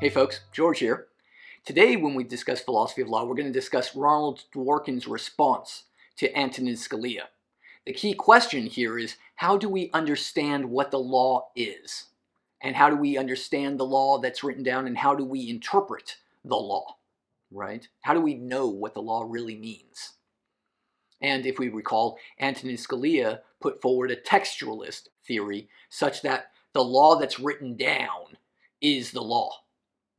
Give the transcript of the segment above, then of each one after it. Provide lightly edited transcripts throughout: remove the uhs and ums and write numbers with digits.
Hey folks, George here. Today when we discuss philosophy of law, we're going to discuss Ronald Dworkin's response to Antonin Scalia. The key question here is, how do we understand what the law is? And how do we understand the law that's written down, and how do we interpret the law, right? How do we know what the law really means? And if we recall, Antonin Scalia put forward a textualist theory such that the law that's written down is the law.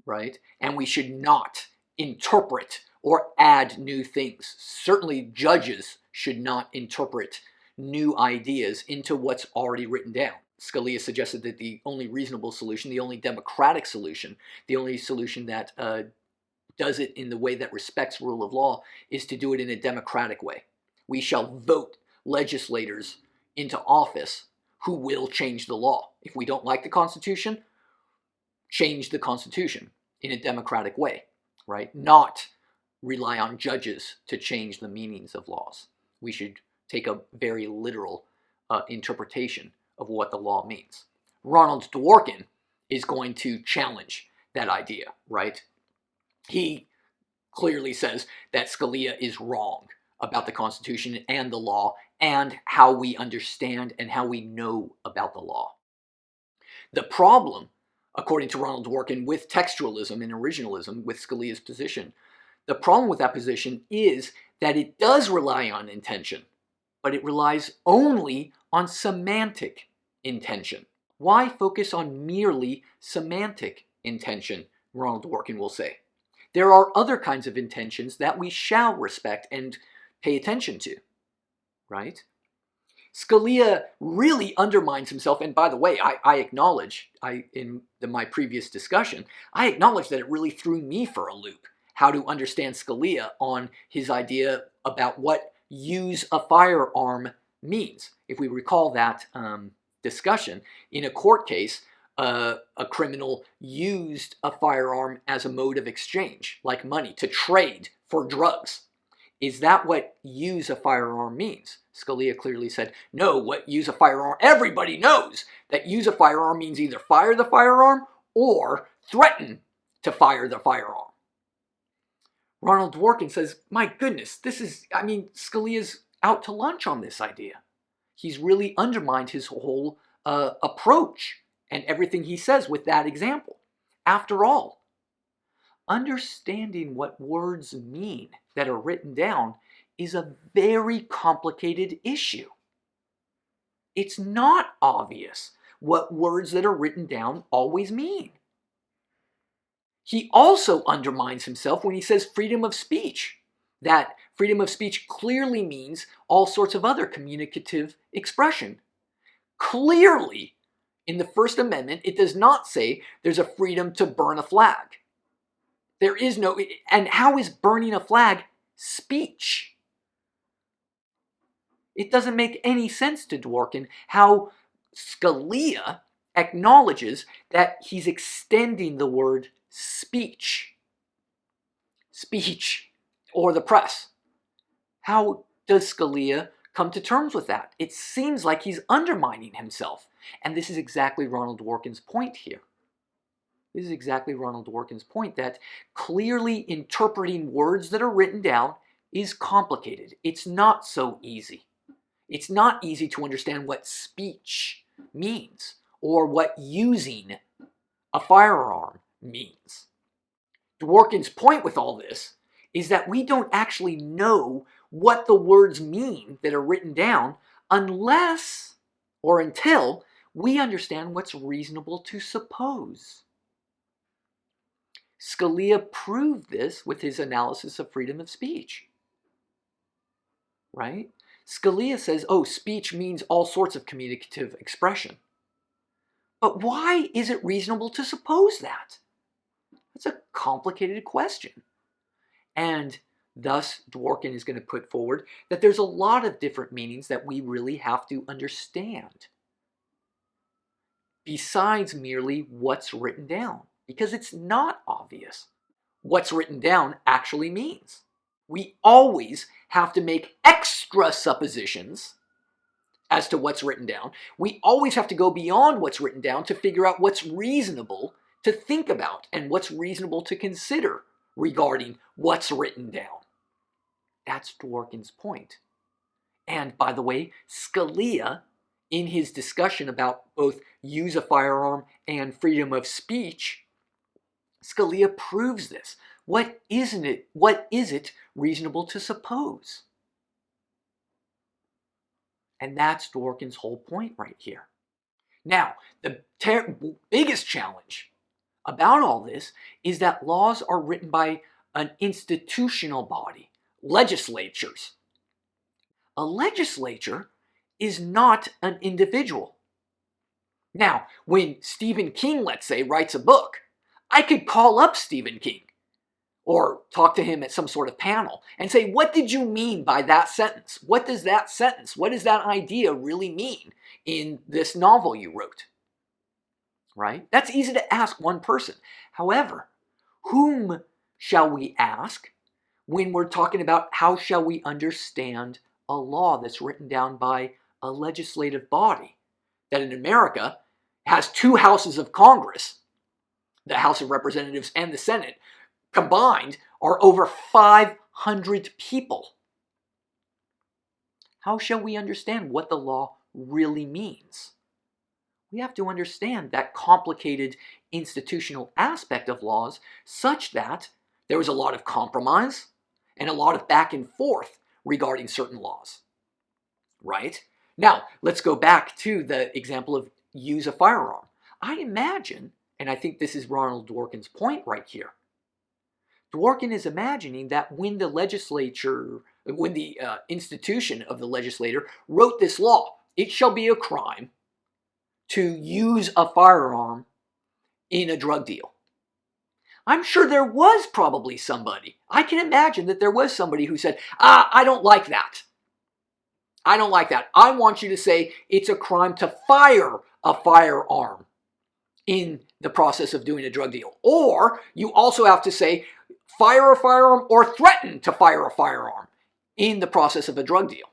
Right? And we should not interpret or add new things. Certainly judges should not interpret new ideas into what's already written down. Scalia suggested that the only reasonable solution, the only democratic solution, the only solution that does it in the way that respects rule of law is to do it in a democratic way. We shall vote legislators into office who will change the law. If we don't like the Constitution, change the Constitution in a democratic way, right? Not rely on judges to change the meanings of laws. We should take a very literal interpretation of what the law means. Ronald Dworkin is going to challenge that idea, right? He clearly says that Scalia is wrong about the Constitution and the law and how we understand and how we know about the law. The problem, according to Ronald Dworkin, with textualism and originalism, with Scalia's position, the problem with that position is that it does rely on intention, but it relies only on semantic intention. Why focus on merely semantic intention, Ronald Dworkin will say. There are other kinds of intentions that we shall respect and pay attention to, right? Scalia really undermines himself, and by the way, I acknowledge, in my previous discussion, I acknowledge that it really threw me for a loop, how to understand Scalia on his idea about what use a firearm means. If we recall that discussion, in a court case, a criminal used a firearm as a mode of exchange, like money, to trade for drugs. Is that what use a firearm means? Scalia clearly said, no, what use a firearm, everybody knows that use a firearm means either fire the firearm or threaten to fire the firearm. Ronald Dworkin says, my goodness, Scalia's out to lunch on this idea. He's really undermined his whole approach and everything he says with that example. After all, understanding what words mean that are written down is a very complicated issue. It's not obvious what words that are written down always mean. He also undermines himself when he says freedom of speech, that freedom of speech clearly means all sorts of other communicative expression. Clearly, in the First Amendment, it does not say there's a freedom to burn a flag. There is no, and how is burning a flag speech? It doesn't make any sense to Dworkin how Scalia acknowledges that he's extending the word speech, or the press. How does Scalia come to terms with that? It seems like he's undermining himself. And this is exactly Ronald Dworkin's point here. This is exactly Ronald Dworkin's point, that clearly interpreting words that are written down is complicated. It's not so easy. It's not easy to understand what speech means or what using a firearm means. Dworkin's point with all this is that we don't actually know what the words mean that are written down unless or until we understand what's reasonable to suppose. Scalia proved this with his analysis of freedom of speech, right? Scalia says, oh, speech means all sorts of communicative expression. But why is it reasonable to suppose that? That's a complicated question. And thus, Dworkin is going to put forward that there's a lot of different meanings that we really have to understand, besides merely what's written down, because it's not obvious what's written down actually means. We always have to make extra suppositions as to what's written down. We always have to go beyond what's written down to figure out what's reasonable to think about and what's reasonable to consider regarding what's written down. That's Dworkin's point. And by the way, Scalia, in his discussion about both use a firearm and freedom of speech, Scalia proves this. What is it reasonable to suppose? And that's Dworkin's whole point right here. Now, the biggest challenge about all this is that laws are written by an institutional body, legislatures. A legislature is not an individual. Now, when Stephen King, let's say, writes a book, I could call up Stephen King or talk to him at some sort of panel and say, what did you mean by that sentence? What does that sentence, what does that idea really mean in this novel you wrote? Right? That's easy to ask one person. However, whom shall we ask when we're talking about how shall we understand a law that's written down by a legislative body that in America has two houses of Congress, the House of Representatives and the Senate, combined are over 500 people. How shall we understand what the law really means? We have to understand that complicated institutional aspect of laws such that there was a lot of compromise and a lot of back and forth regarding certain laws. Right? Now, let's go back to the example of use a firearm. I imagine, and I think this is Ronald Dworkin's point right here, Dworkin is imagining that when the institution of the legislator wrote this law, it shall be a crime to use a firearm in a drug deal. I'm sure there was probably somebody. I can imagine that there was somebody who said, I don't like that. I don't like that. I want you to say it's a crime to fire a firearm in the process of doing a drug deal. Or you also have to say fire a firearm or threaten to fire a firearm in the process of a drug deal.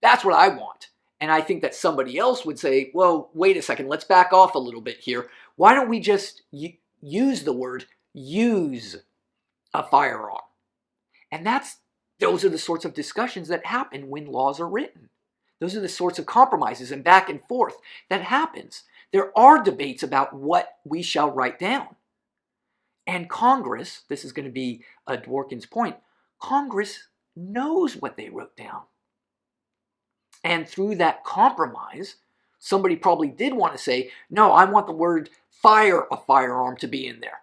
That's what I want. And I think that somebody else would say, well, wait a second, let's back off a little bit here. Why don't we just use the word use a firearm? And those are the sorts of discussions that happen when laws are written. Those are the sorts of compromises and back and forth that happens. There are debates about what we shall write down. And Congress, this is going to be Dworkin's point, Congress knows what they wrote down. And through that compromise, somebody probably did want to say, no, I want the word fire a firearm to be in there.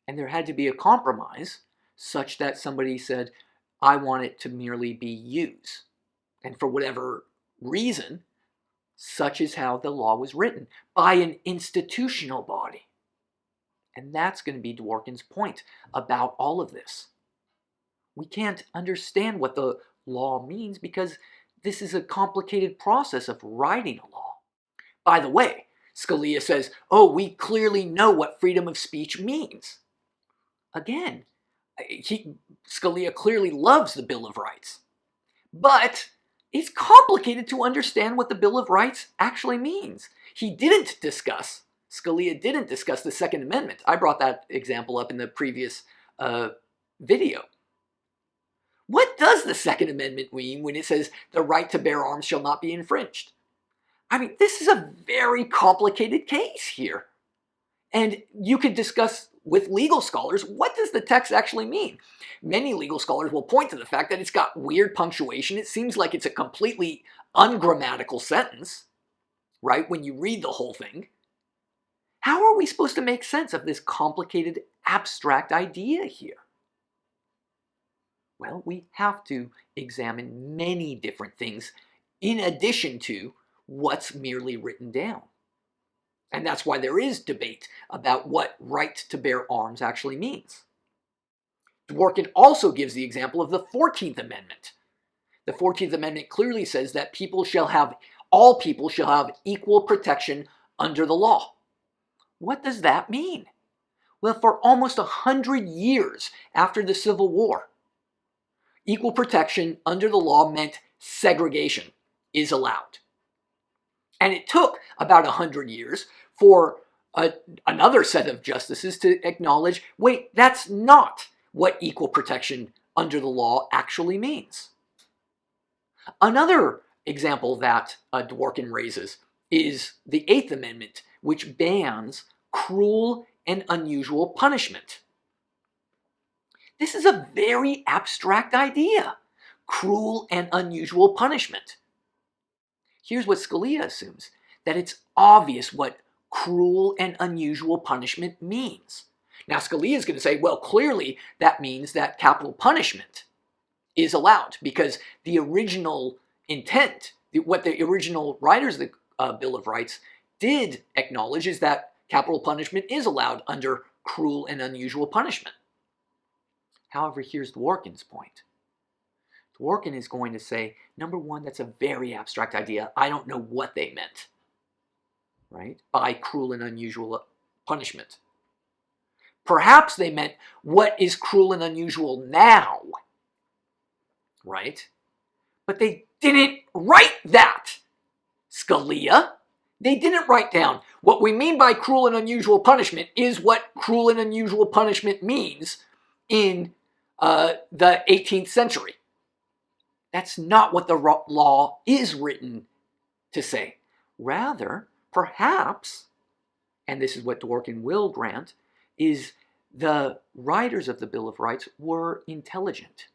And there had to be a compromise such that somebody said, I want it to merely be use. And for whatever reason, such is how the law was written, by an institutional body. And that's going to be Dworkin's point about all of this. We can't understand what the law means because this is a complicated process of writing a law. By the way, Scalia says, oh, we clearly know what freedom of speech means. Again, Scalia clearly loves the Bill of Rights. But it's complicated to understand what the Bill of Rights actually means. Scalia didn't discuss the Second Amendment. I brought that example up in the previous video. What does the Second Amendment mean when it says the right to bear arms shall not be infringed? I mean, this is a very complicated case here. And you could discuss with legal scholars, what does the text actually mean? Many legal scholars will point to the fact that it's got weird punctuation. It seems like it's a completely ungrammatical sentence, right, when you read the whole thing. How are we supposed to make sense of this complicated, abstract idea here? Well, we have to examine many different things in addition to what's merely written down. And that's why there is debate about what right to bear arms actually means. Dworkin also gives the example of the 14th Amendment. The 14th Amendment clearly says that all people shall have equal protection under the law. What does that mean? Well, for almost 100 years after the Civil War, equal protection under the law meant segregation is allowed. And it took about 100 years for another set of justices to acknowledge, wait, that's not what equal protection under the law actually means. Another example that Dworkin raises is the Eighth Amendment, which bans cruel and unusual punishment. This is a very abstract idea, cruel and unusual punishment. Here's what Scalia assumes, that it's obvious what cruel and unusual punishment means. Now, Scalia is going to say, well, clearly that means that capital punishment is allowed, because the original intent, what the original writers of the Bill of Rights did acknowledge, is that capital punishment is allowed under cruel and unusual punishment. However, here's Dworkin's point. Dworkin is going to say, number one, that's a very abstract idea. I don't know what they meant, right, by cruel and unusual punishment. Perhaps they meant what is cruel and unusual now, right? But they didn't write that, Scalia. They didn't write down, what we mean by cruel and unusual punishment is what cruel and unusual punishment means in the 18th century. That's not what the law is written to say. Rather, perhaps, and this is what Dworkin will grant, is the writers of the Bill of Rights were intelligent.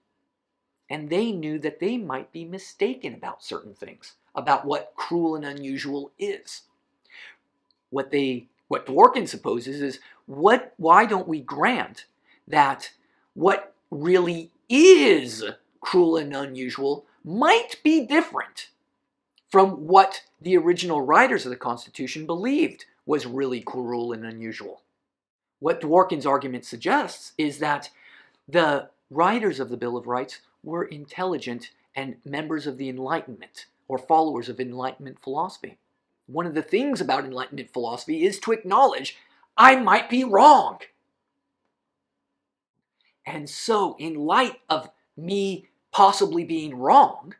And they knew that they might be mistaken about certain things, about what cruel and unusual is. What Dworkin supposes is, why don't we grant that what really is cruel and unusual might be different from what the original writers of the Constitution believed was really cruel and unusual. What Dworkin's argument suggests is that the writers of the Bill of Rights were intelligent and members of the Enlightenment, or followers of Enlightenment philosophy. One of the things about Enlightenment philosophy is to acknowledge, I might be wrong. And so, in light of me possibly being wrong,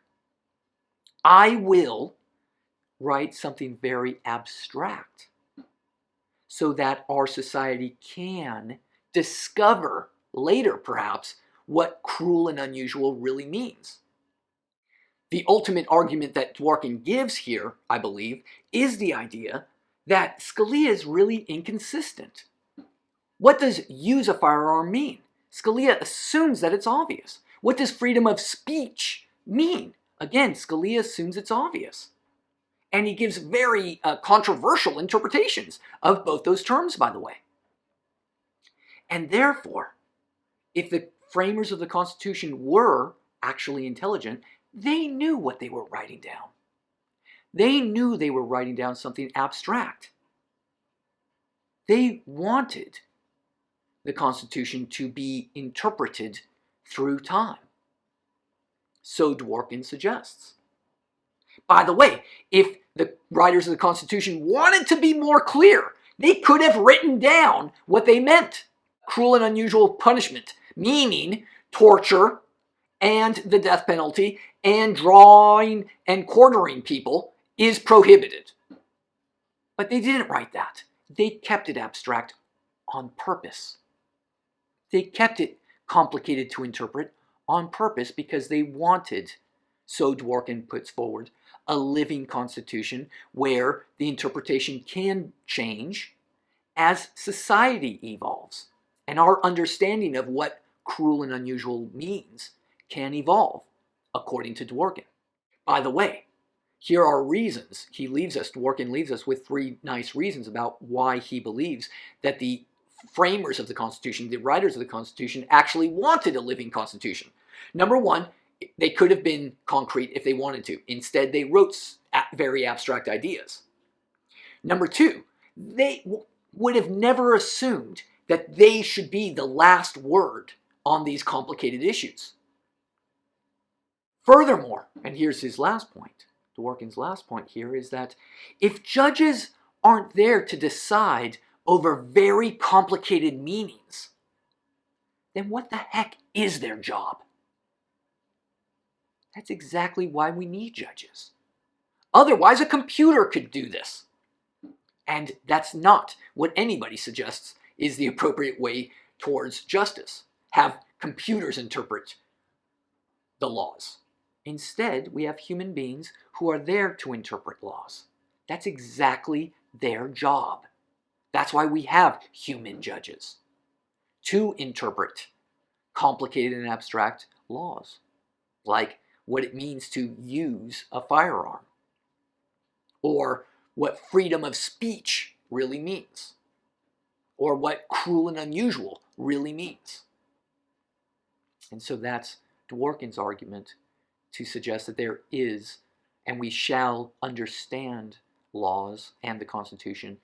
I will write something very abstract so that our society can discover later, perhaps, what cruel and unusual really means. The ultimate argument that Dworkin gives here, I believe, is the idea that Scalia is really inconsistent. What does use a firearm mean? Scalia assumes that it's obvious. What does freedom of speech mean? Again, Scalia assumes it's obvious. And he gives very controversial interpretations of both those terms, by the way. And therefore, if the framers of the Constitution were actually intelligent, they knew what they were writing down. They knew they were writing down something abstract. They wanted the Constitution to be interpreted through time. So Dworkin suggests. By the way, if the writers of the Constitution wanted to be more clear, they could have written down what they meant. Cruel and unusual punishment, meaning torture and the death penalty and drawing and quartering people, is prohibited. But they didn't write that. They kept it abstract on purpose. They kept it complicated to interpret on purpose because they wanted, so Dworkin puts forward, a living constitution where the interpretation can change as society evolves. And our understanding of what cruel and unusual means can evolve, according to Dworkin. By the way, here are reasons. Dworkin leaves us with three nice reasons about why he believes that the framers of the Constitution, the writers of the Constitution, actually wanted a living Constitution. Number one, they could have been concrete if they wanted to. Instead, they wrote very abstract ideas. Number two, they would have never assumed that they should be the last word on these complicated issues. Furthermore, and here's his last point, Dworkin's last point here is that if judges aren't there to decide over very complicated meanings, then what the heck is their job? That's exactly why we need judges. Otherwise, a computer could do this. And that's not what anybody suggests is the appropriate way towards justice. Have computers interpret the laws. Instead, we have human beings who are there to interpret laws. That's exactly their job. That's why we have human judges, to interpret complicated and abstract laws, like what it means to use a firearm, or what freedom of speech really means, or what cruel and unusual really means. And so that's Dworkin's argument to suggest that there is, and we shall understand laws and the Constitution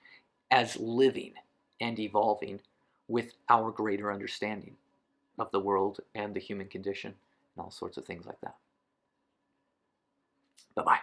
as living and evolving with our greater understanding of the world and the human condition and all sorts of things like that. Bye-bye.